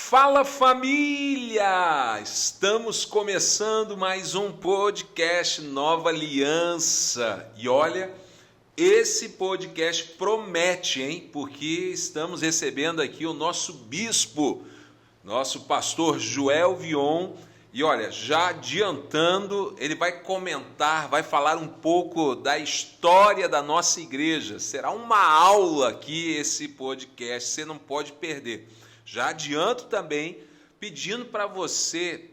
Fala família! Estamos começando mais um podcast Nova Aliança. E olha, esse podcast promete, hein? Porque estamos recebendo aqui o nosso bispo, nosso pastor Joel Vion. E olha, já adiantando, ele vai comentar, vai falar um pouco da história da nossa igreja. Será uma aula aqui esse podcast, você não pode perder. Já adianto também, pedindo para você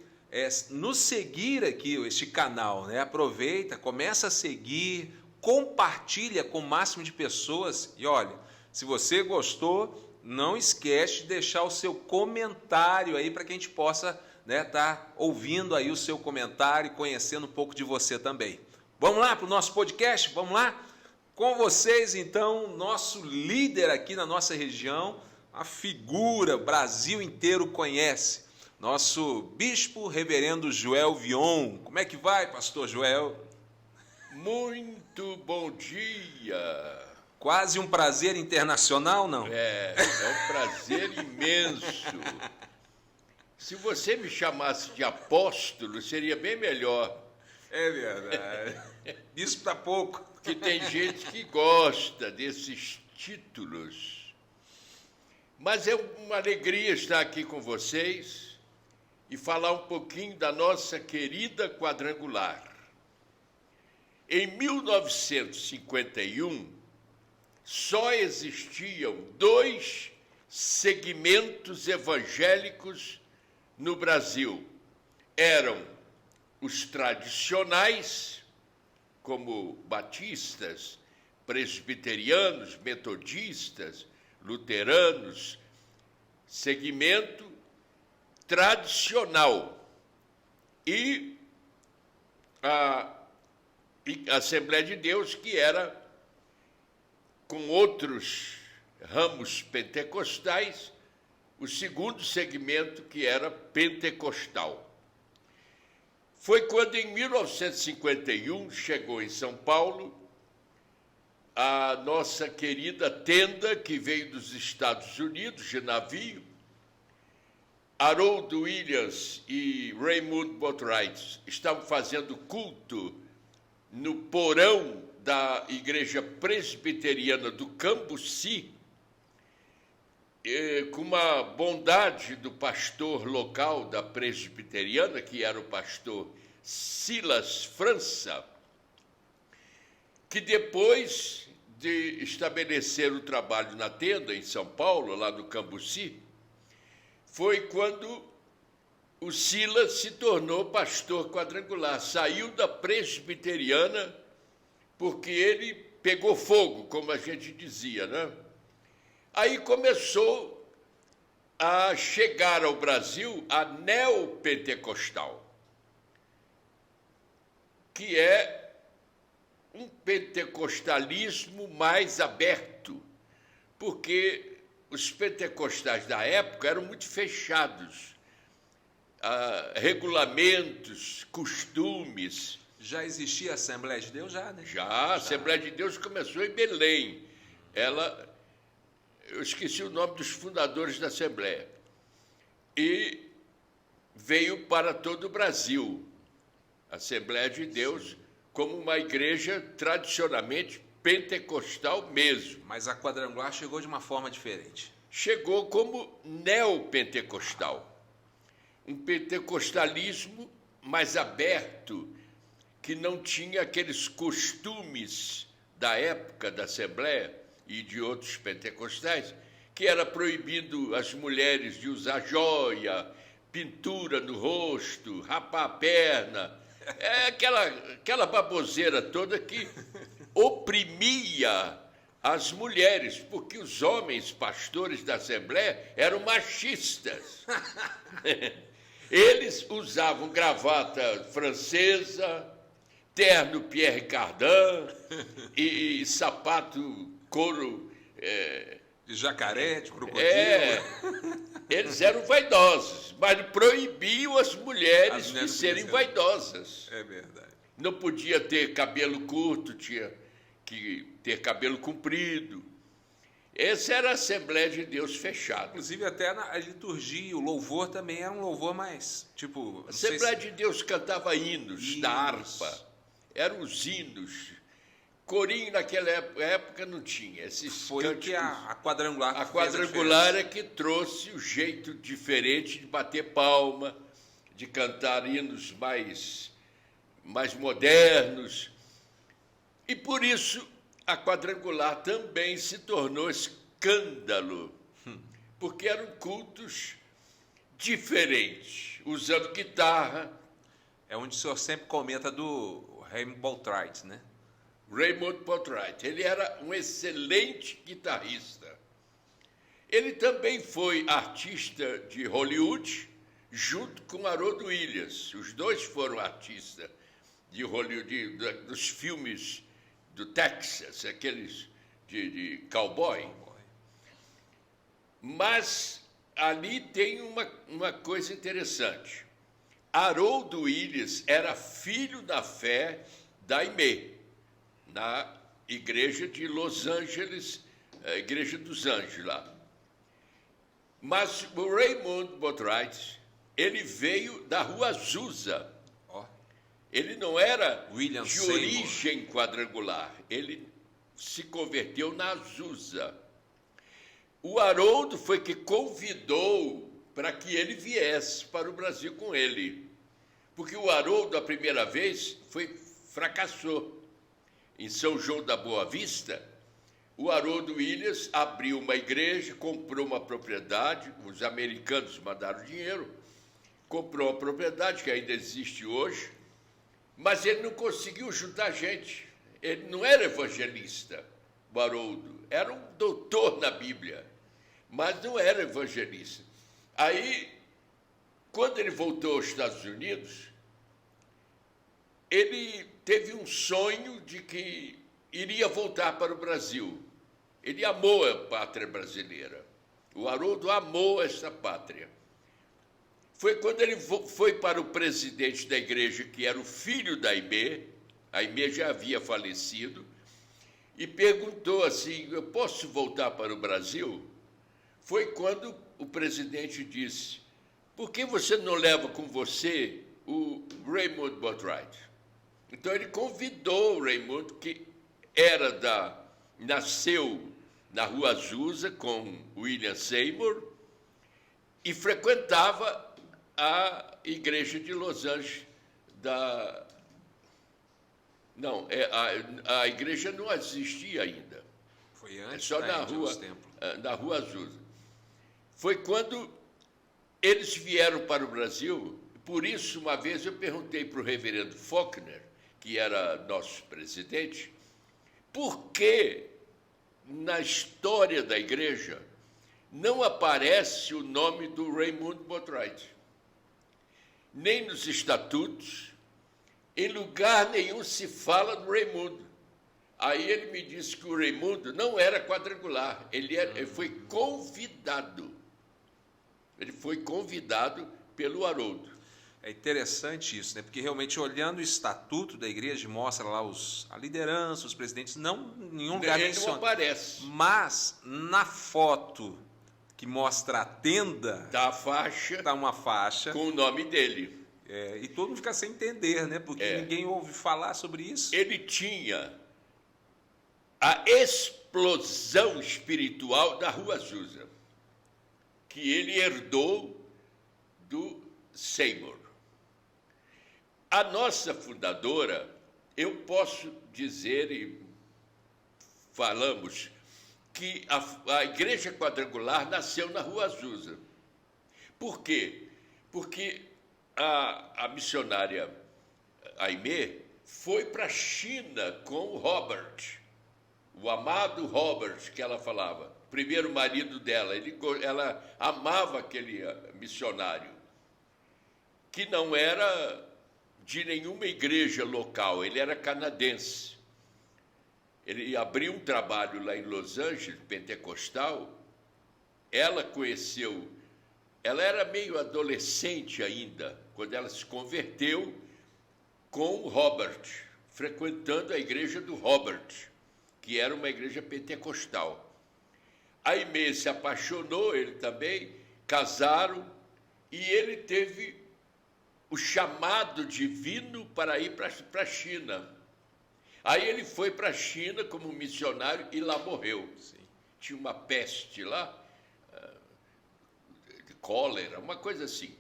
nos seguir aqui, este canal, né? Aproveita, começa a seguir, compartilha com o máximo de pessoas. E olha, se você gostou, não esquece de deixar o seu comentário aí para que a gente possa tá ouvindo aí o seu comentário e conhecendo um pouco de você também. Vamos lá para o nosso podcast? Vamos lá? Com vocês, então, nosso líder aqui na nossa região, a figura, o Brasil inteiro conhece, nosso bispo reverendo Joel Vion. Como é que vai, pastor Joel? Muito bom dia! Quase um prazer internacional, não? É um prazer imenso. Se você me chamasse de apóstolo, seria bem melhor. É verdade. Bispo tá pouco. Porque tem gente que gosta desses títulos. Mas é uma alegria estar aqui com vocês e falar um pouquinho da nossa querida quadrangular. Em 1951, só existiam 2 segmentos evangélicos no Brasil. Eram os tradicionais, como batistas, presbiterianos, metodistas, luteranos, segmento tradicional, e a Assembleia de Deus, que era com outros ramos pentecostais, o segundo segmento, que era pentecostal. Foi quando, em 1951, chegou em São Paulo a nossa querida tenda, que veio dos Estados Unidos, de navio. Harold Williams e Raymond Botwright estavam fazendo culto no porão da Igreja Presbiteriana do Cambuci, com uma bondade do pastor local da Presbiteriana, que era o pastor Silas França, que depois de estabelecer o trabalho na tenda em São Paulo, lá no Cambuci, foi quando o Silas se tornou pastor quadrangular. Saiu da presbiteriana porque ele pegou fogo, como a gente dizia, né? Aí começou a chegar ao Brasil a neopentecostal, que é um pentecostalismo mais aberto, porque os pentecostais da época eram muito fechados, regulamentos, costumes. Já existia a Assembleia de Deus? Já, né? Já, a Assembleia de Deus começou em Belém. Eu esqueci o nome dos fundadores da Assembleia. E veio para todo o Brasil, a Assembleia de Deus, como uma igreja tradicionalmente pentecostal mesmo. Mas a quadrangular chegou de uma forma diferente. Chegou como neopentecostal. Um pentecostalismo mais aberto, que não tinha aqueles costumes da época da Assembleia e de outros pentecostais, que era proibido as mulheres de usar joia, pintura no rosto, rapar a perna. É aquela baboseira toda que oprimia as mulheres, porque os homens pastores da Assembleia eram machistas. Eles usavam gravata francesa, terno Pierre Cardin e sapato couro... de jacaré, de crocodilo. Eles eram vaidosos, mas proibiam as mulheres de serem vaidosas. É verdade. Não podia ter cabelo curto, tinha que ter cabelo comprido. Essa era a Assembleia de Deus fechada. Inclusive até a liturgia, o louvor também era um louvor mais, tipo... A Assembleia de Deus cantava hinos da harpa. Eram os hinos. Corinho naquela época não tinha. Esses foi cânticos. O que a quadrangular. A quadrangular é que trouxe o jeito diferente de bater palma, de cantar hinos mais modernos. E por isso a quadrangular também se tornou escândalo, porque eram cultos diferentes, usando guitarra. É onde o senhor sempre comenta do Raymond Bottright, né? Raymond Bottright. Ele era um excelente guitarrista. Ele também foi artista de Hollywood, junto com Haroldo Williams. Os dois foram artistas de Hollywood, dos filmes do Texas, aqueles de cowboy. Mas ali tem uma coisa interessante. Haroldo Williams era filho da fé da Aimee, na igreja de Los Angeles, a igreja dos Anjos lá. Mas o Raymond Bottright, ele veio da Rua Azusa. Ele não era William de Seymour. origem quadrangular, ele se converteu na Azusa. O Haroldo foi que convidou para que ele viesse para o Brasil com ele. Porque o Haroldo, a primeira vez, fracassou. Em São João da Boa Vista, o Haroldo Williams abriu uma igreja, comprou uma propriedade, os americanos mandaram dinheiro, comprou a propriedade, que ainda existe hoje, mas ele não conseguiu juntar gente. Ele não era evangelista, o Haroldo, era um doutor na Bíblia, mas não era evangelista. Aí, quando ele voltou aos Estados Unidos, ele teve um sonho de que iria voltar para o Brasil. Ele amou a pátria brasileira. O Haroldo amou essa pátria. Foi quando ele foi para o presidente da igreja, que era o filho da Aimee, a Aimee já havia falecido, e perguntou assim, eu posso voltar para o Brasil? Foi quando o presidente disse, por que você não leva com você o Raymond Bottright? Então ele convidou o Raymond, que nasceu na Rua Azusa com William Seymour e frequentava a igreja de Los Angeles a igreja não existia ainda. Foi antes só da na Rua Azusa. Foi quando eles vieram para o Brasil. Por isso, uma vez eu perguntei para o reverendo Faulkner, que era nosso presidente, por que na história da igreja não aparece o nome do Raymond Bottright? Nem nos estatutos, em lugar nenhum se fala do Raimundo. Aí ele me disse que o Raimundo não era quadrangular, ele foi convidado. Ele foi convidado pelo Haroldo. É interessante isso, né? Porque realmente olhando o estatuto da igreja mostra lá a liderança, os presidentes, não em nenhum lugar Ele menciona. não aparece. Mas na foto que mostra a tenda, Tá uma faixa com o nome dele. E todo mundo fica sem entender, né? Porque ninguém ouve falar sobre isso. Ele tinha a explosão espiritual da Rua Azusa, que ele herdou do Seymour. A nossa fundadora, eu posso dizer, e falamos, que a Igreja Quadrangular nasceu na Rua Azusa. Por quê? Porque a missionária Aimee foi para a China com o Robert, o amado Robert, que ela falava, primeiro marido dela. Ela amava aquele missionário, que não era de nenhuma igreja local, ele era canadense. Ele abriu um trabalho lá em Los Angeles, pentecostal. Ela conheceu, ela era meio adolescente ainda, quando ela se converteu com o Robert, frequentando a igreja do Robert, que era uma igreja pentecostal. A Aimee se apaixonou, ele também, casaram, e ele teve o chamado divino para ir para a China. Aí ele foi para a China como missionário e lá morreu. Sim. Tinha uma peste lá, de cólera, uma coisa assim.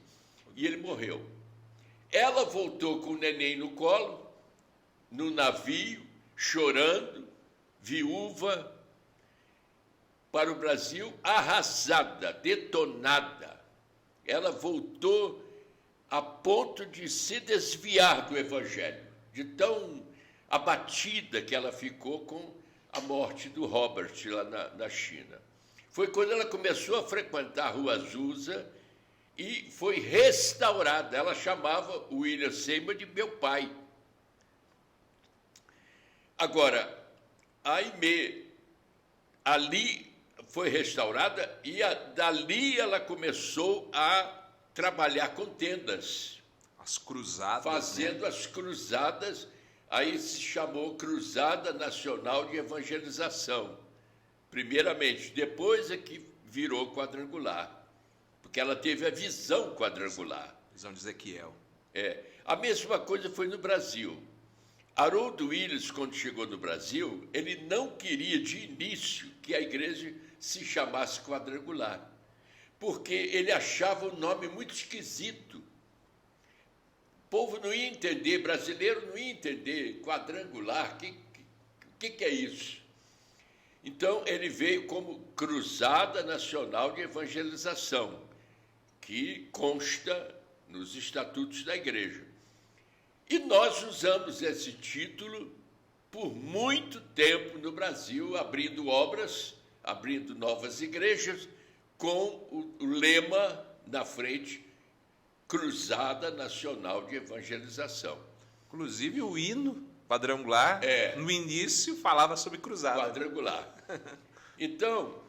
E ele morreu. Ela voltou com o neném no colo, no navio, chorando, viúva, para o Brasil, arrasada, detonada. Ela voltou a ponto de se desviar do Evangelho, de tão abatida que ela ficou com a morte do Robert lá na China. Foi quando ela começou a frequentar a Rua Azusa e foi restaurada. Ela chamava o William Seymour de meu pai. Agora, a Aimee ali foi restaurada e dali ela começou a trabalhar com tendas. As cruzadas. Fazendo, né, as cruzadas. Aí se chamou Cruzada Nacional de Evangelização, primeiramente. Depois é que virou quadrangular, porque ela teve a visão quadrangular. Visão de Ezequiel. A mesma coisa foi no Brasil. Haroldo Williams, quando chegou no Brasil, ele não queria de início que a igreja se chamasse quadrangular, porque ele achava o nome muito esquisito. O povo não ia entender, brasileiro não ia entender, quadrangular, o que é isso? Então, ele veio como Cruzada Nacional de Evangelização, que consta nos estatutos da igreja. E nós usamos esse título por muito tempo no Brasil, abrindo obras, abrindo novas igrejas, com o lema na frente, Cruzada Nacional de Evangelização. Inclusive o hino quadrangular, no início, falava sobre cruzada. Quadrangular. Então,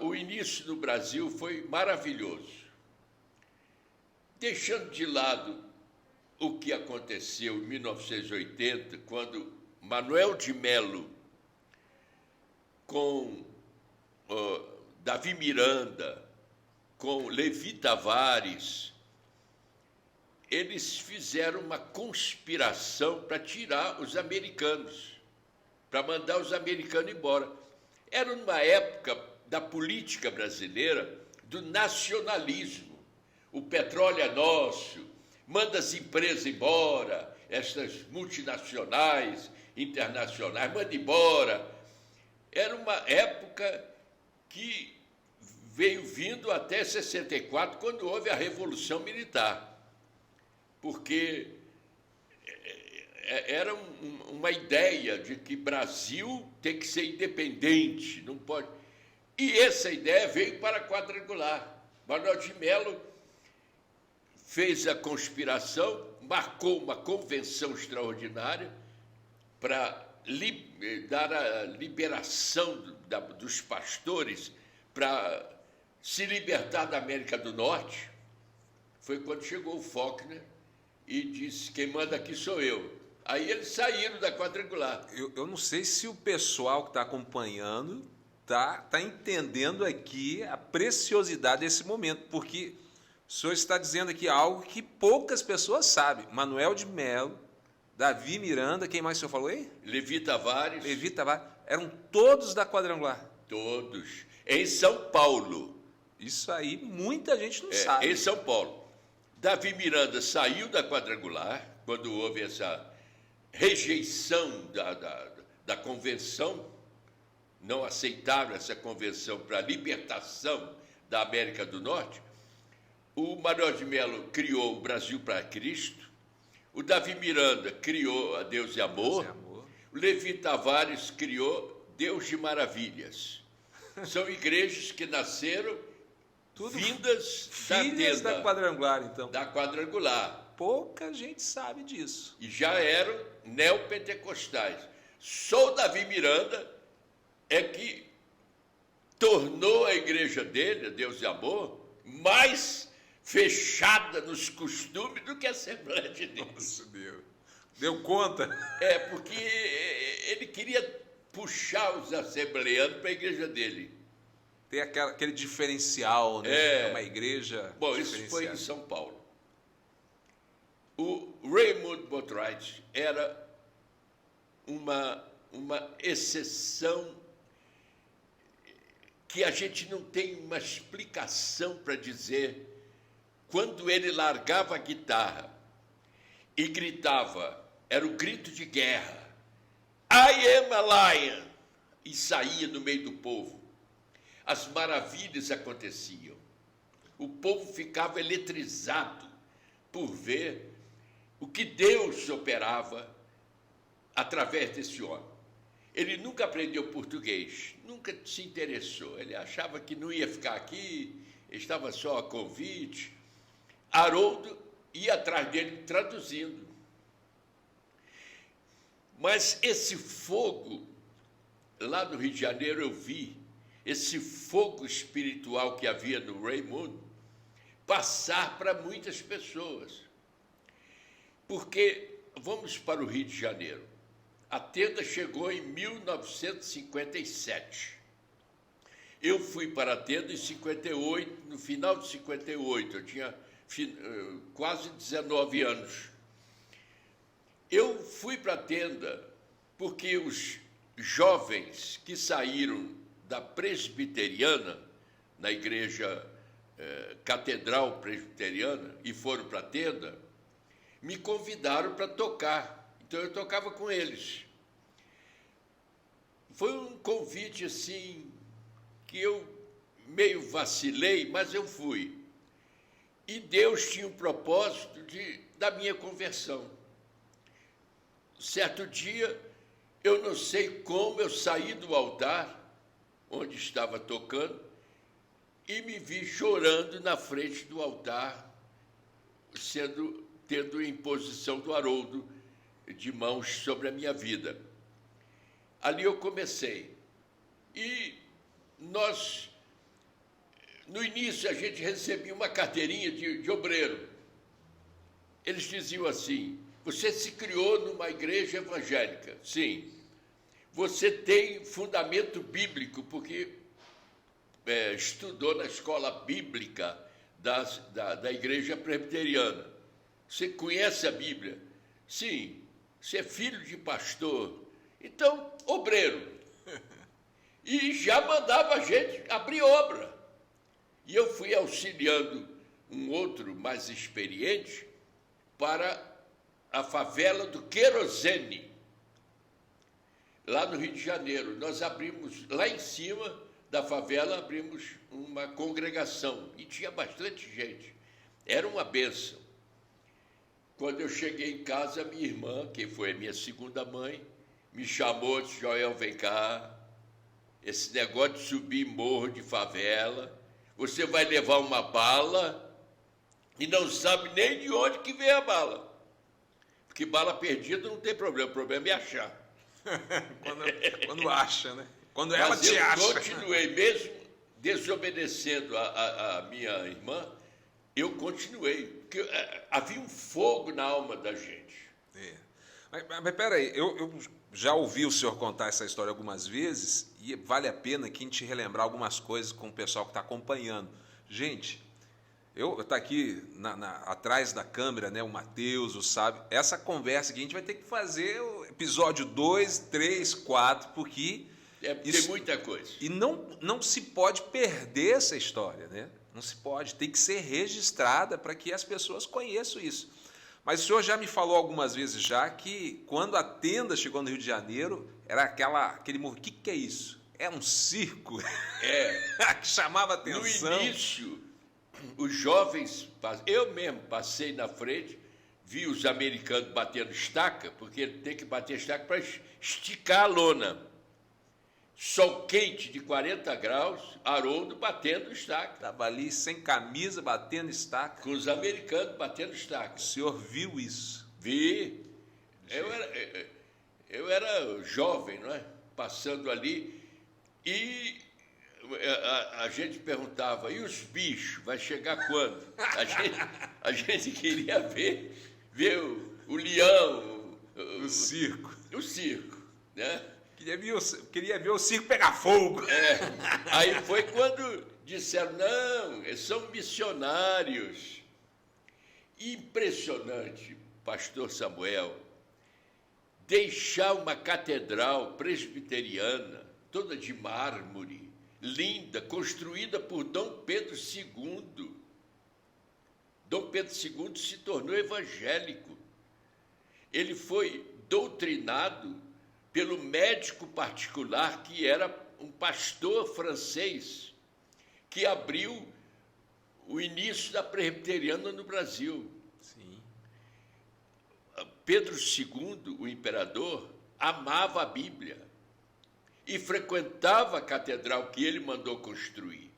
o início no Brasil foi maravilhoso. Deixando de lado o que aconteceu em 1980, quando Manuel de Melo, com Davi Miranda, com Levi Tavares, eles fizeram uma conspiração para tirar os americanos, para mandar os americanos embora. Era uma época da política brasileira, do nacionalismo. O petróleo é nosso, manda as empresas embora, essas multinacionais, internacionais, manda embora. Era uma época que veio vindo até 64, quando houve a Revolução Militar, porque era uma ideia de que Brasil tem que ser independente, não pode. E essa ideia veio para quadrangular. Manuel de Melo fez a conspiração, marcou uma convenção extraordinária para dar a liberação dos pastores para se libertar da América do Norte. Foi quando chegou o Faulkner e disse: quem manda aqui sou eu. Aí eles saíram da quadrangular. Eu não sei se o pessoal que está acompanhando está entendendo aqui a preciosidade desse momento, porque o senhor está dizendo aqui algo que poucas pessoas sabem. Manuel de Melo, Davi Miranda, quem mais o senhor falou aí? Levi Tavares. Levi Tavares. Eram todos da quadrangular. Todos. Em São Paulo. Isso aí muita gente não sabe. Em São Paulo. Davi Miranda saiu da quadrangular, quando houve essa rejeição da convenção, não aceitaram essa convenção para a libertação da América do Norte. O Manuel de Melo criou o Brasil para Cristo, o Davi Miranda criou a Deus e Amor, o Levi Tavares criou Deus de Maravilhas. São igrejas que nasceram vindas filhas da quadrangular, então. Da quadrangular. Pouca gente sabe disso. E já eram neopentecostais. Só o Davi Miranda é que tornou a igreja dele, a Deus e Amor, mais fechada nos costumes do que a Assembleia de Deus. Nossa, Deus. Deu conta? Porque ele queria puxar os assembleanos para a igreja dele. Tem aquele diferencial, né? É uma igreja. Bom, isso foi em São Paulo. O Raymond Botwright era uma exceção que a gente não tem uma explicação para dizer. Quando ele largava a guitarra e gritava, era o grito de guerra, I am a lion, e saía no meio do povo. As maravilhas aconteciam. O povo ficava eletrizado por ver o que Deus operava através desse homem. Ele nunca aprendeu português, nunca se interessou. Ele achava que não ia ficar aqui, estava só a convite. Haroldo ia atrás dele traduzindo. Mas esse fogo, lá no Rio de Janeiro eu vi, esse fogo espiritual que havia no Raymond, passar para muitas pessoas. Porque, vamos para o Rio de Janeiro, a tenda chegou em 1957. Eu fui para a tenda em 58, no final de 58, eu tinha quase 19 anos. Eu fui para a tenda porque os jovens que saíram da presbiteriana, na igreja catedral presbiteriana, e foram para a tenda, me convidaram para tocar. Então eu tocava com eles. Foi um convite assim, que eu meio vacilei, mas eu fui. E Deus tinha o propósito da minha conversão. Certo dia, eu não sei como, eu saí do altar, onde estava tocando, e me vi chorando na frente do altar, tendo imposição do Haroldo de mãos sobre a minha vida. Ali eu comecei. E nós, no início, a gente recebia uma carteirinha de obreiro. Eles diziam assim, você se criou numa igreja evangélica. Sim. Você tem fundamento bíblico, porque estudou na escola bíblica da igreja presbiteriana. Você conhece a Bíblia? Sim. Você é filho de pastor. Então, obreiro. E já mandava a gente abrir obra. E eu fui auxiliando um outro mais experiente para a favela do Querosene, lá no Rio de Janeiro. Nós abrimos, lá em cima da favela, abrimos uma congregação. E tinha bastante gente. Era uma bênção. Quando eu cheguei em casa, minha irmã, que foi a minha segunda mãe, me chamou e disse, Joel, vem cá, esse negócio de subir morro de favela, você vai levar uma bala e não sabe nem de onde que vem a bala. Porque bala perdida não tem problema, o problema é achar. quando acha, né? Quando ela Mas te acha. Eu continuei, mesmo desobedecendo a minha irmã, eu continuei, porque havia um fogo na alma da gente. Mas peraí, eu já ouvi o senhor contar essa história algumas vezes e vale a pena que a gente relembrar algumas coisas com o pessoal que está acompanhando. Gente, eu tá aqui atrás da câmera, né, o Matheus, o Sábio, essa conversa que a gente vai ter que fazer o episódio 2, 3, 4, porque... tem muita coisa. E não se pode perder essa história, né? Não se pode, tem que ser registrada para que as pessoas conheçam isso. Mas o senhor já me falou algumas vezes já que quando a tenda chegou no Rio de Janeiro, era aquele movimento. O que é isso? É um circo? Que chamava atenção. No início, os jovens, eu mesmo passei na frente, vi os americanos batendo estaca, porque ele tem que bater estaca para esticar a lona. Sol quente de 40 graus, Haroldo batendo estaca. Estava ali sem camisa, batendo estaca. Com os americanos batendo estaca. O senhor viu isso? Vi. Eu era jovem, não é? Passando ali, e a gente perguntava, e os bichos, vai chegar quando? A gente queria ver o leão. O circo. O circo, né? Queria ver o circo pegar fogo. Aí foi quando disseram, não, são missionários. Impressionante, pastor Samuel, deixar uma catedral presbiteriana, toda de mármore, linda, construída por Dom Pedro II. Dom Pedro II se tornou evangélico. Ele foi doutrinado pelo médico particular que era um pastor francês, que abriu o início da presbiteriana no Brasil. Sim. Pedro II, o imperador, amava a Bíblia e frequentava a catedral que ele mandou construir.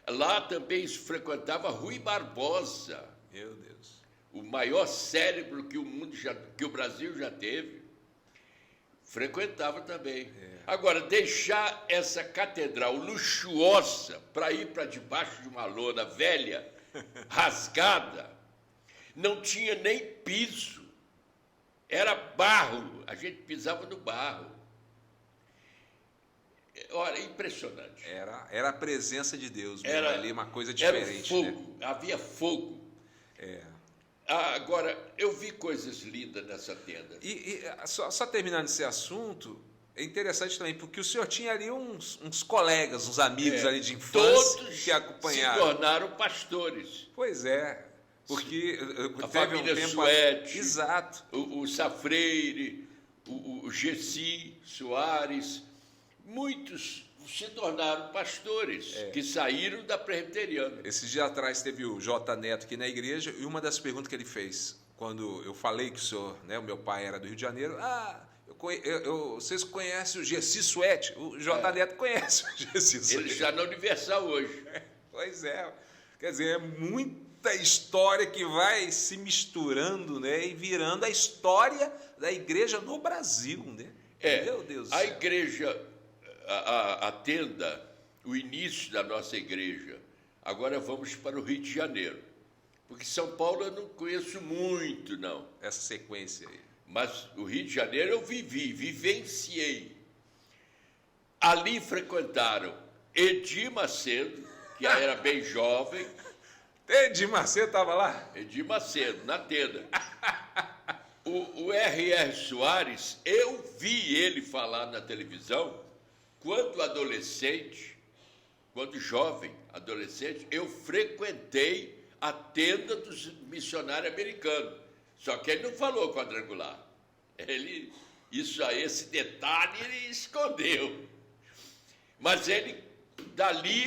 Lá também se frequentava Rui Barbosa, Meu Deus. o maior cérebro que o Brasil já teve, frequentava também. Agora, deixar essa catedral luxuosa para ir para debaixo de uma lona velha, rasgada, não tinha nem piso, era barro, a gente pisava no barro. Olha, impressionante. Era a presença de Deus mesmo, Era ali, uma coisa Era diferente. fogo, Né? havia fogo. Agora, eu vi coisas lindas nessa tenda. E só terminando esse assunto, é interessante também, porque o senhor tinha ali uns colegas, uns amigos ali de infância Todos que acompanharam. se tornaram pastores. Pois é, porque A teve família um tempo... Suete, Exato. o Safreire, o Gessi Soares, muitos se tornaram pastores, que saíram da presbiteriana. Esses dias atrás teve o J. Neto aqui na igreja e uma das perguntas que ele fez, quando eu falei que o senhor, né, o meu pai era do Rio de Janeiro, vocês conhecem o Gessi Suete? O J. Neto conhece o Gessi Suete. Ele está na Universal hoje. Pois é, quer dizer, é muita história que vai se misturando, né, e virando a história da igreja no Brasil, né? Meu Deus do A céu. igreja, a tenda, o início da nossa igreja, agora vamos para o Rio de Janeiro, porque São Paulo eu não conheço muito, não. Essa sequência aí. Mas o Rio de Janeiro eu vivenciei. Ali frequentaram Edir Macedo, que já era bem jovem. Edir Macedo estava lá? Edir Macedo, na tenda. O R.R. Soares, eu vi ele falar na televisão quando adolescente, quando jovem, adolescente, eu frequentei a tenda dos missionários americanos. Só que ele não falou quadrangular. Esse detalhe ele escondeu. Mas dali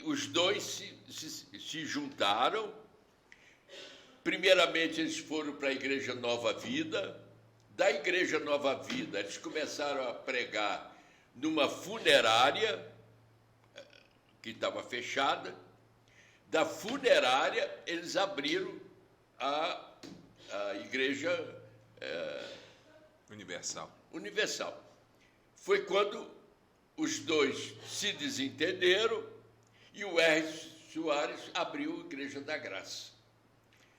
os dois se juntaram. Primeiramente eles foram para a Igreja Nova Vida. Da Igreja Nova Vida eles começaram a pregar numa funerária que estava fechada. Da funerária eles abriram a Igreja Universal. Foi quando os dois se desentenderam e o R. Soares abriu a Igreja da Graça.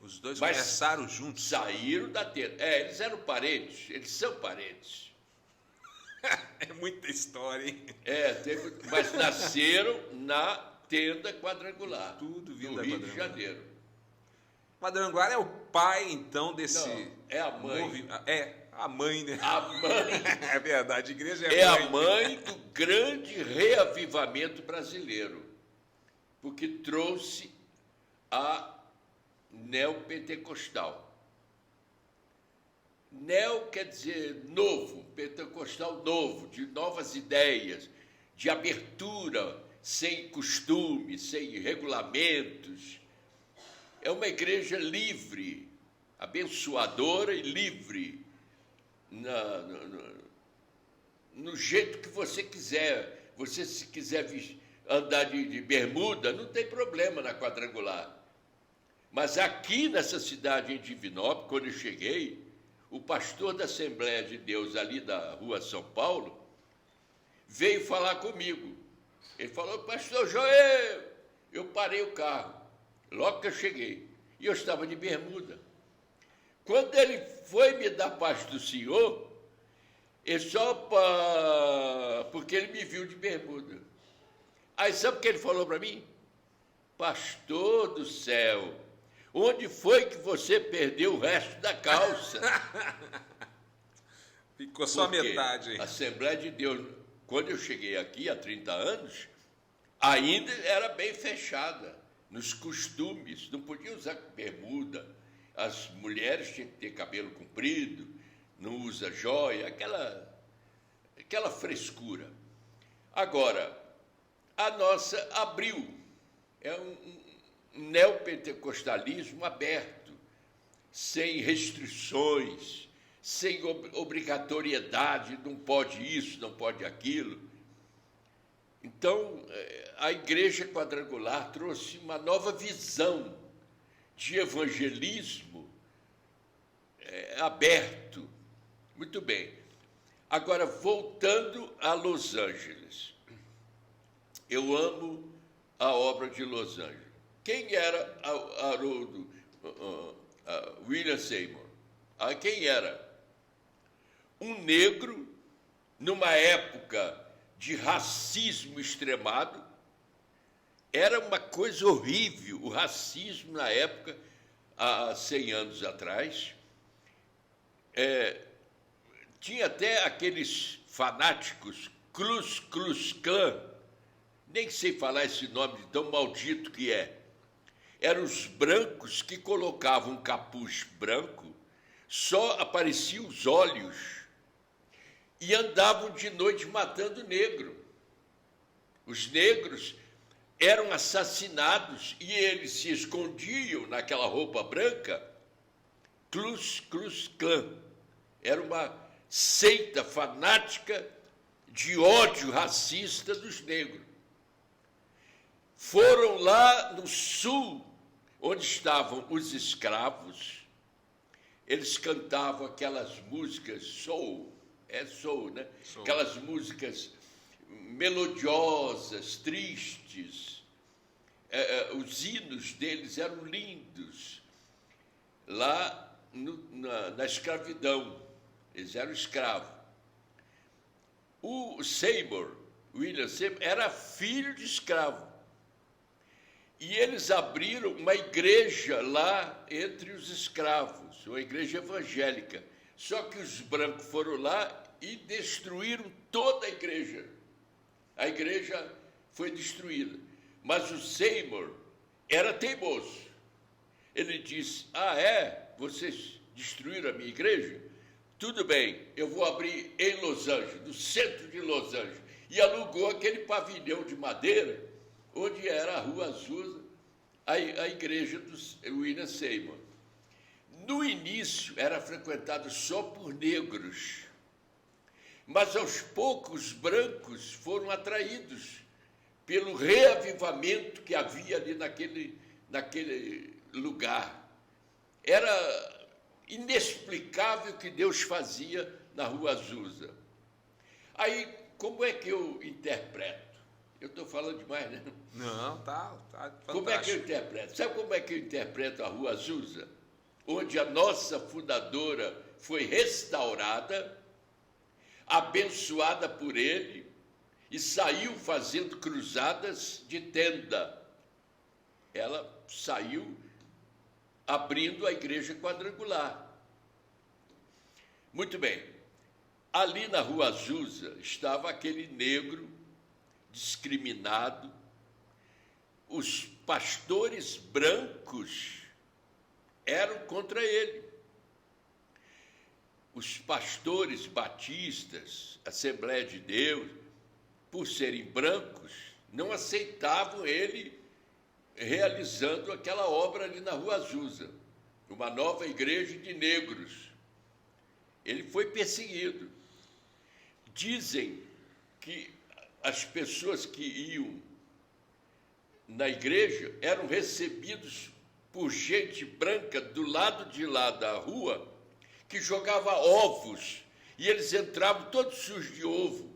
Os dois começaram juntos. Saíram da tenda. Eles eram parentes, eles são parentes. É muita história, hein? Mas nasceram na tenda quadrangular. Tudo vindo no da Rio de quadrangular. Janeiro. Quadrangular é o pai, então, desse... Não, é a mãe. A mãe, né? A mãe É verdade, a igreja é a mãe do grande reavivamento brasileiro, porque trouxe a neopentecostal. Neo quer dizer novo, pentecostal novo, de novas ideias, de abertura, sem costumes, sem regulamentos. É uma igreja livre, abençoadora e livre, no jeito que você quiser. Você, se quiser andar de bermuda, não tem problema na quadrangular. Mas aqui nessa cidade, em Divinópolis, quando eu cheguei, o pastor da Assembleia de Deus ali da Rua São Paulo veio falar comigo. Ele falou: pastor Joel, eu parei o carro logo que eu cheguei e eu estava de bermuda. Quando ele foi me dar paz do Senhor, É só porque ele me viu de bermuda. Aí sabe o que ele falou para mim? Pastor do céu, onde foi que você perdeu o resto da calça? Ficou só Porque metade aí. a Assembleia de Deus, quando eu cheguei aqui há 30 anos, ainda era bem fechada nos costumes, não podia usar bermuda, as mulheres tinham que ter cabelo comprido, não usa joia, aquela frescura. Agora, a nossa abriu, é um neopentecostalismo aberto, sem restrições, sem obrigatoriedade, não pode isso, não pode aquilo. Então, a Igreja Quadrangular trouxe uma nova visão de evangelismo aberto. Muito bem. Agora, voltando a Los Angeles. Eu amo a obra de Los Angeles. Quem era Haroldo William Seymour? Quem era? Um negro, numa época de racismo extremado. Era uma coisa horrível, o racismo na época, há 100 anos atrás. Tinha até aqueles fanáticos Klux Klux Klan, nem sei falar esse nome de tão maldito que é. Eram os brancos que colocavam um capuz branco, só apareciam os olhos, e andavam de noite matando negro. Os negros eram assassinados e eles se escondiam naquela roupa branca. Klux Klux Klan era uma seita fanática de ódio racista dos negros. Foram lá no sul, onde estavam os escravos. Eles cantavam aquelas músicas soul, soul, né? Soul. Aquelas músicas melodiosas, tristes. Os hinos deles eram lindos. Lá na escravidão, eles eram escravos. O Seymour, William Seymour, era filho de escravo. E eles abriram uma igreja lá entre os escravos, uma igreja evangélica. Só que os brancos foram lá e destruíram toda a igreja. A igreja foi destruída. Mas o Seymour era teimoso. Ele disse, vocês destruíram a minha igreja? Tudo bem, eu vou abrir em Los Angeles, no centro de Los Angeles. E alugou aquele pavilhão de madeira, onde era a Rua Azusa, a igreja do William Seymour. No início, era frequentado só por negros, mas aos poucos, os brancos foram atraídos pelo reavivamento que havia ali naquele lugar. Era inexplicável o que Deus fazia na Rua Azusa. Aí, como é que eu interpreto? Eu estou falando demais, né? Não, tá fantástico. Como é que eu interpreto? Sabe como é que eu interpreto a Rua Azusa? Onde a nossa fundadora foi restaurada, abençoada por ele, e saiu fazendo cruzadas de tenda. Ela saiu abrindo a igreja quadrangular. Muito bem. Ali na Rua Azusa estava aquele negro discriminado. Os pastores brancos eram contra ele. Os pastores batistas, Assembleia de Deus, por serem brancos, não aceitavam ele realizando aquela obra ali na Rua Azusa, uma nova igreja de negros. Ele foi perseguido. Dizem que as pessoas que iam na igreja eram recebidos por gente branca do lado de lá da rua, que jogava ovos, e eles entravam todos sujos de ovo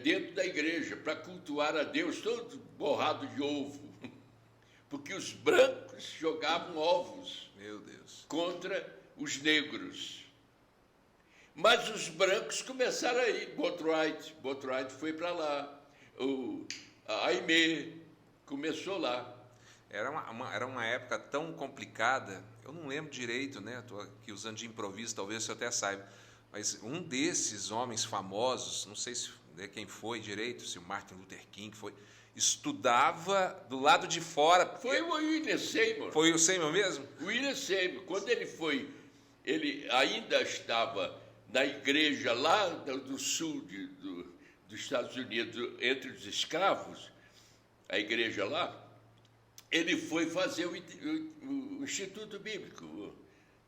dentro da igreja, para cultuar a Deus, todo borrado de ovo, porque os brancos jogavam ovos, meu Deus, contra os negros. Mas os brancos começaram a ir. Botwright foi para lá. A Aimee começou lá. Era uma época tão complicada, eu não lembro direito, né? Estou aqui usando de improviso, talvez você até saiba, mas um desses homens famosos, não sei se quem foi direito, se o Martin Luther King foi, estudava do lado de fora. Foi o William Seymour. Foi o Seymour mesmo? William Seymour. Quando ele ainda estava na igreja lá do sul dos Estados Unidos, entre os escravos, a igreja lá, ele foi fazer o Instituto Bíblico,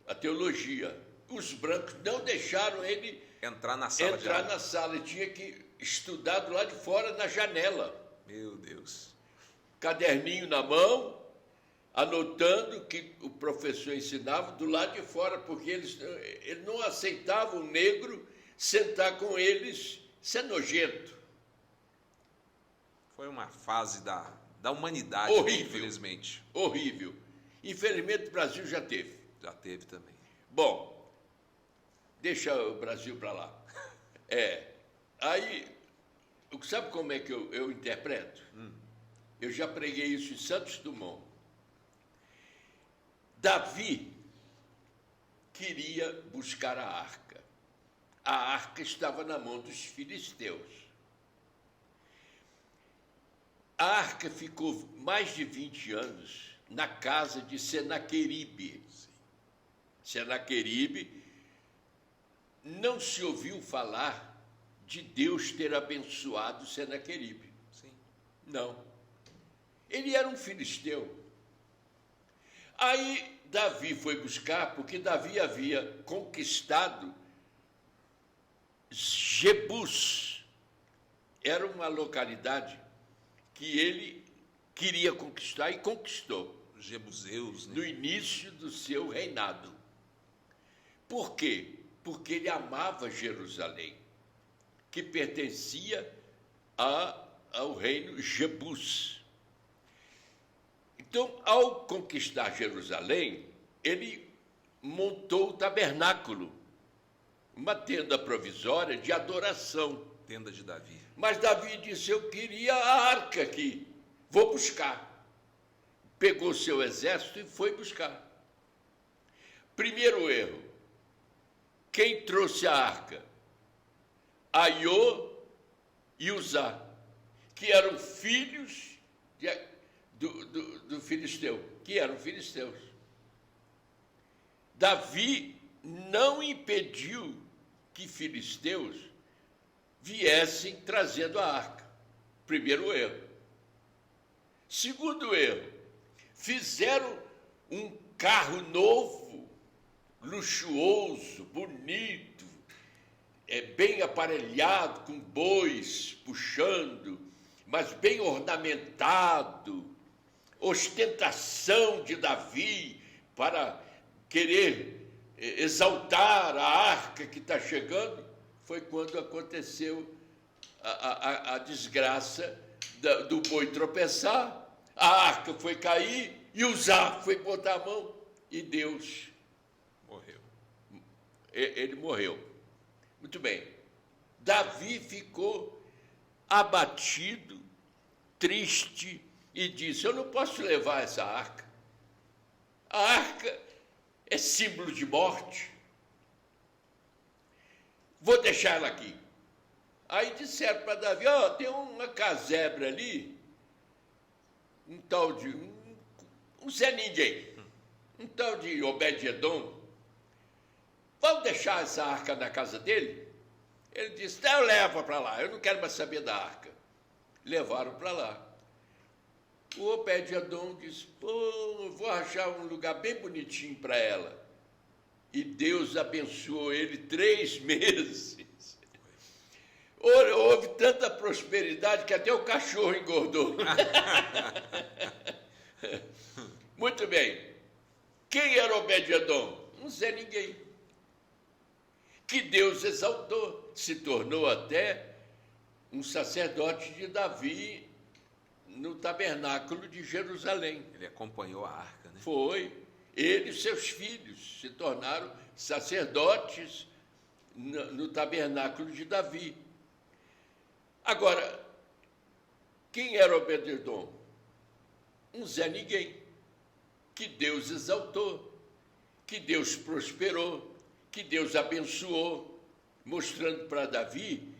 a teologia. Os brancos não deixaram ele entrar na sala. Ele tinha que estudar do lado de fora, na janela. Meu Deus. Caderninho na mão, anotando o que o professor ensinava do lado de fora, porque eles não aceitavam o negro sentar com eles, isso é nojento. Foi uma fase da humanidade, horrível, infelizmente. Horrível. Infelizmente o Brasil já teve. Já teve também. Bom, deixa o Brasil para lá. Aí, sabe como é que eu interpreto? Eu já preguei isso em Santos Dumont. Davi queria buscar a arca. A arca estava na mão dos filisteus. A arca ficou mais de 20 anos na casa de Senaqueribe. Senaqueribe, não se ouviu falar de Deus ter abençoado Senaqueribe. Sim. Não. Ele era um filisteu. Aí Davi foi buscar, porque Davi havia conquistado Jebus. Era uma localidade que ele queria conquistar e conquistou. Os jebuseus, né? No início do seu reinado. Por quê? Porque ele amava Jerusalém, que pertencia ao reino Jebus. Então, ao conquistar Jerusalém, ele montou o tabernáculo, uma tenda provisória de adoração. Tenda de Davi. Mas Davi disse, eu queria a arca aqui, vou buscar. Pegou seu exército e foi buscar. Primeiro erro, quem trouxe a arca? Aiô e Uzá, que eram filhos do filisteu, que eram filisteus. Davi não impediu que filisteus viessem trazendo a arca. Primeiro erro. Segundo erro, fizeram um carro novo, luxuoso, bonito, bem aparelhado, com bois puxando, mas bem ornamentado, ostentação de Davi para querer exaltar a arca que está chegando. Foi quando aconteceu a desgraça do boi tropeçar, a arca foi cair e Uzá foi botar a mão e Deus morreu. Ele morreu. Muito bem. Davi ficou abatido, triste e disse, eu não posso levar essa arca. A arca é símbolo de morte. Vou deixar ela aqui. Aí disseram para Davi, tem uma casebre ali, um tal de, um Zé Ninguém, um tal de Obed-Edom. Vamos deixar essa arca na casa dele? Ele disse, não, leva para lá, eu não quero mais saber da arca. Levaram para lá. O Obed-Edom disse, eu vou achar um lugar bem bonitinho para ela. E Deus abençoou ele 3 meses. Houve tanta prosperidade que até o cachorro engordou. Muito bem. Quem era Obed-Edom? Não sei ninguém. Que Deus exaltou. Se tornou até um sacerdote de Davi no tabernáculo de Jerusalém. Ele acompanhou a arca, né? Foi. Ele e seus filhos se tornaram sacerdotes no tabernáculo de Davi. Agora, quem era Obed-edom? Um Zé Ninguém, que Deus exaltou, que Deus prosperou, que Deus abençoou, mostrando para Davi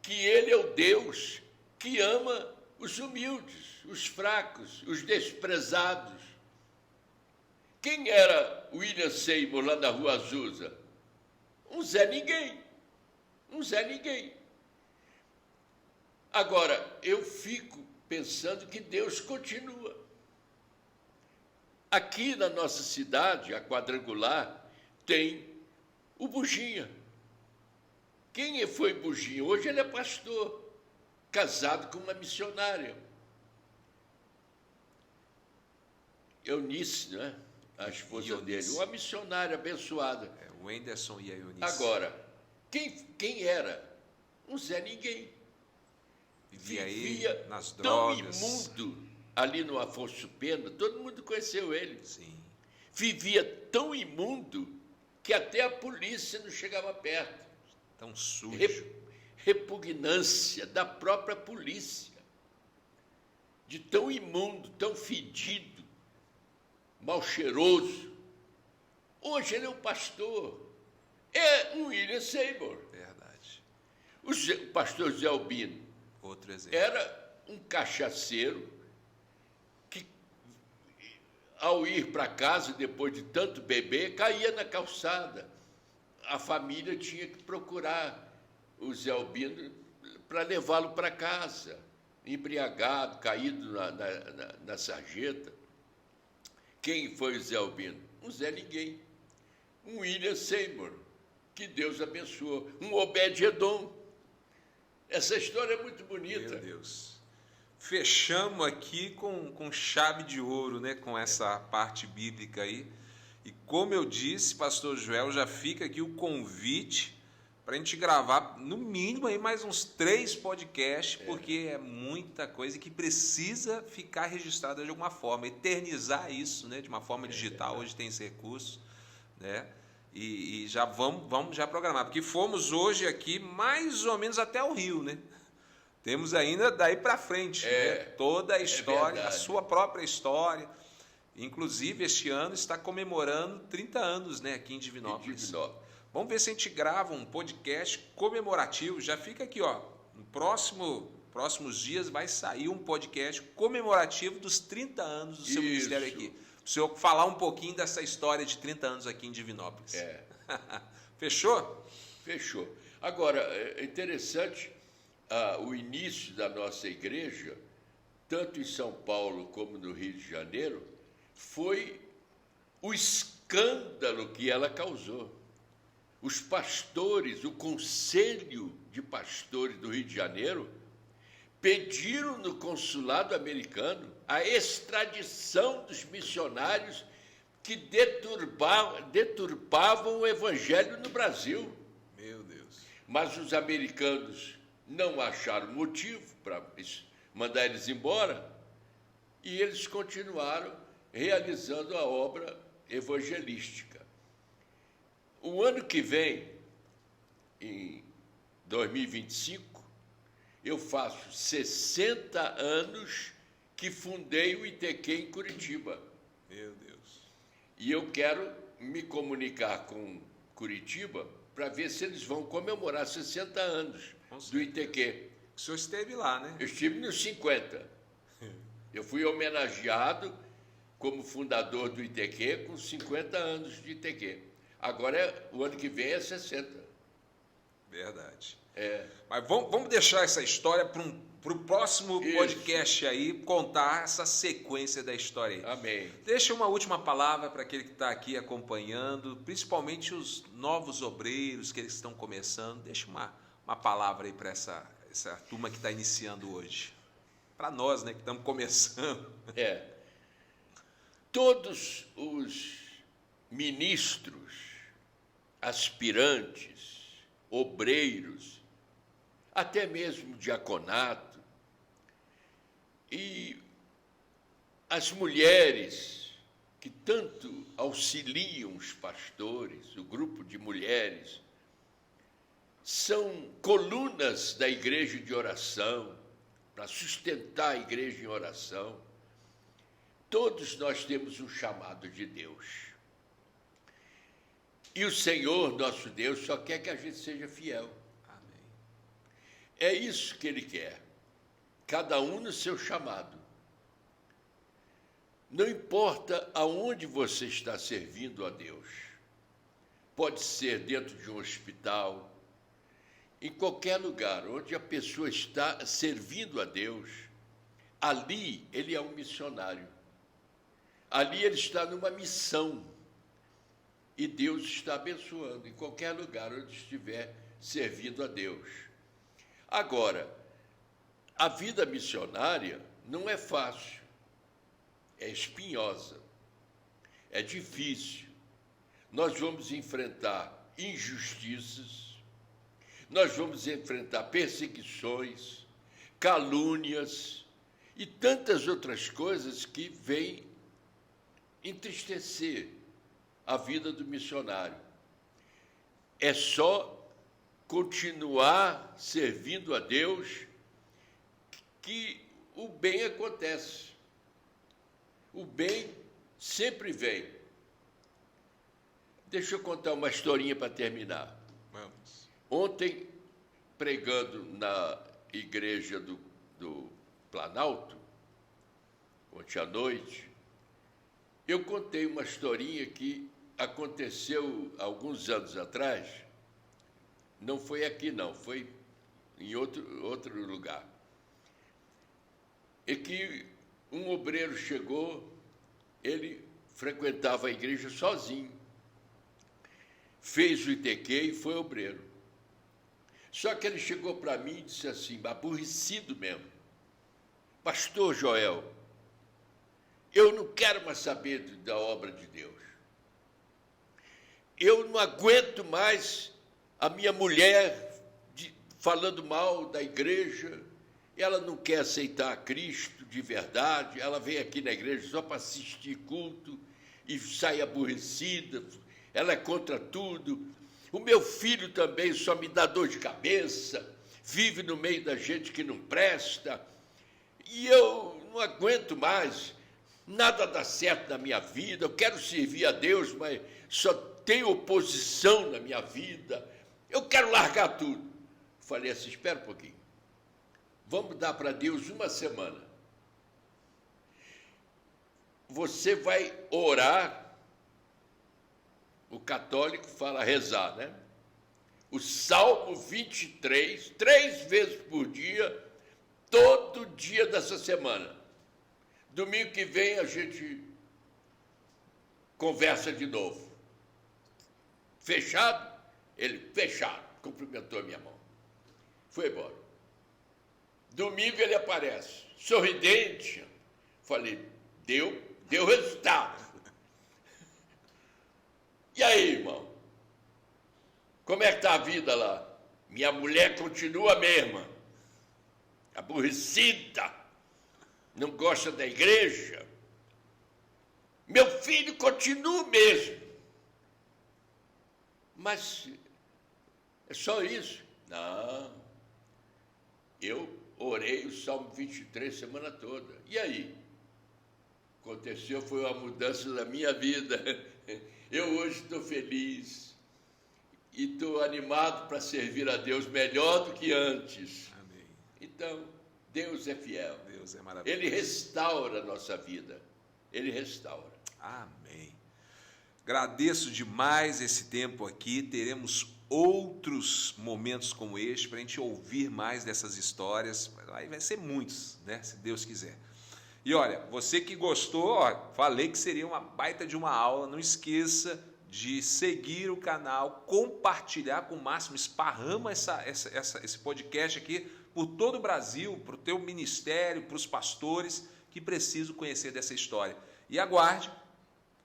que ele é o Deus que ama os humildes, os fracos, os desprezados. Quem era William Seymour lá na Rua Azusa? Um Zé Ninguém. Um Zé Ninguém. Agora, eu fico pensando que Deus continua. Aqui na nossa cidade, a Quadrangular, tem o Buginha. Quem foi Buginha? Hoje ele é pastor, casado com uma missionária. Eunice, né? A esposa dele, uma missionária abençoada. O Wenderson e a Eunice. Agora, quem era? Um Zé Ninguém. Vivia aí nas tão drogas. Imundo ali no Afonso Pena, todo mundo conheceu ele. Sim. Vivia tão imundo que até a polícia não chegava perto. Tão sujo. Repugnância da própria polícia. De tão imundo, tão fedido, mal cheiroso. Hoje ele é um pastor. É um William Seymour. Verdade. O pastor Zé Albino. Outro exemplo. Era um cachaceiro que, ao ir para casa, depois de tanto beber, caía na calçada. A família tinha que procurar o Zé Albino para levá-lo para casa, embriagado, caído na sarjeta. Quem foi o Zé Albino? Um Zé Ninguém. Um William Seymour, que Deus abençoou. Um Obed-edom. Essa história é muito bonita. Meu Deus. Fechamos aqui com chave de ouro, né? Com essa parte bíblica aí. E como eu disse, pastor Joel, já fica aqui o convite para a gente gravar, no mínimo, aí mais uns 3 podcasts, porque é muita coisa que precisa ficar registrada de alguma forma, eternizar isso, né? De uma forma digital, hoje tem esse recurso, né? E já vamos já programar, porque fomos hoje aqui mais ou menos até o Rio, né? Temos ainda daí para frente, né? Toda a história, a sua própria história. Inclusive, este ano está comemorando 30 anos, né, aqui em Divinópolis. Vamos ver se a gente grava um podcast comemorativo. Já fica aqui, ó. No próximos dias vai sair um podcast comemorativo dos 30 anos do seu ministério aqui. O senhor falar um pouquinho dessa história de 30 anos aqui em Divinópolis. Fechou? Fechou. Agora, é interessante o início da nossa igreja, tanto em São Paulo como no Rio de Janeiro, foi o escândalo que ela causou. Os pastores, o Conselho de Pastores do Rio de Janeiro, pediram no consulado americano a extradição dos missionários que deturpavam o evangelho no Brasil. Meu Deus. Mas os americanos não acharam motivo para mandar eles embora e eles continuaram realizando a obra evangelística. O ano que vem, em 2025, eu faço 60 anos que fundei o ITQ em Curitiba. Meu Deus. E eu quero me comunicar com Curitiba para ver se eles vão comemorar 60 anos do ITQ. O senhor esteve lá, né? Eu estive nos 50. Eu fui homenageado como fundador do ITQ com 50 anos de ITQ. Agora, o ano que vem é 60. Verdade. Mas vamos deixar essa história para o próximo podcast aí, contar essa sequência da história aí. Amém. Deixa uma última palavra para aquele que está aqui acompanhando, principalmente os novos obreiros que eles estão começando. Deixa uma palavra aí para essa turma que está iniciando hoje. Para nós, né, que estamos começando. Todos os ministros, aspirantes, obreiros, até mesmo diaconato, e as mulheres que tanto auxiliam os pastores, o grupo de mulheres, são colunas da igreja de oração, para sustentar a igreja em oração. Todos nós temos um chamado de Deus. E o Senhor, nosso Deus, só quer que a gente seja fiel. Amém. É isso que Ele quer. Cada um no seu chamado. Não importa aonde você está servindo a Deus. Pode ser dentro de um hospital, em qualquer lugar onde a pessoa está servindo a Deus, ali ele é um missionário. Ali ele está numa missão. E Deus está abençoando em qualquer lugar onde estiver servindo a Deus. Agora, a vida missionária não é fácil, é espinhosa, é difícil. Nós vamos enfrentar injustiças, nós vamos enfrentar perseguições, calúnias e tantas outras coisas que vêm entristecer a vida do missionário. É só continuar servindo a Deus que o bem acontece. O bem sempre vem. Deixa eu contar uma historinha para terminar. Vamos. Ontem, pregando na igreja do Planalto, ontem à noite, eu contei uma historinha que aconteceu alguns anos atrás. Não foi aqui, não, foi em outro lugar. É que um obreiro chegou, ele frequentava a igreja sozinho, fez o ITQ e foi obreiro. Só que ele chegou para mim e disse assim, aborrecido mesmo: Pastor Joel, eu não quero mais saber da obra de Deus. Eu não aguento mais a minha mulher falando mal da igreja. Ela não quer aceitar Cristo de verdade. Ela vem aqui na igreja só para assistir culto e sai aborrecida. Ela é contra tudo. O meu filho também só me dá dor de cabeça, vive no meio da gente que não presta. E eu não aguento mais. Nada dá certo na minha vida, eu quero servir a Deus, mas só tem oposição na minha vida, eu quero largar tudo. Falei assim, espera um pouquinho, vamos dar para Deus uma semana. Você vai orar, o católico fala rezar, né? O Salmo 23, 3 vezes por dia, todo dia dessa semana. Domingo que vem a gente conversa de novo. Fechado? Ele, fechado. Cumprimentou a minha mão. Foi embora. Domingo ele aparece, sorridente. Falei, deu resultado. E aí, irmão? Como é que está a vida lá? Minha mulher continua a mesma. Aborrecida. Não gosta da igreja. Meu filho continua o mesmo. Mas é só isso? Não. Eu orei o Salmo 23 semana toda. E aí? Aconteceu, foi uma mudança da minha vida. Eu hoje estou feliz. E estou animado para servir a Deus melhor do que antes. Amém. Então, Deus é fiel. Deus é maravilhoso. Ele restaura a nossa vida. Ele restaura. Amém. Agradeço demais esse tempo aqui. Teremos outros momentos como este para a gente ouvir mais dessas histórias. Aí vai ser muitos, né? Se Deus quiser. E olha, você que gostou, ó, falei que seria uma baita de uma aula. Não esqueça de seguir o canal, compartilhar com o máximo, esparrama esse podcast aqui por todo o Brasil, para o teu ministério, para os pastores que precisam conhecer dessa história. E aguarde,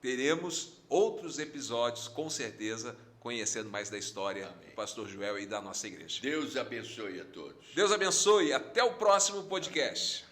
teremos outros episódios, com certeza, conhecendo mais da história do pastor Joel e da nossa igreja. Deus abençoe a todos. Deus abençoe, até o próximo podcast.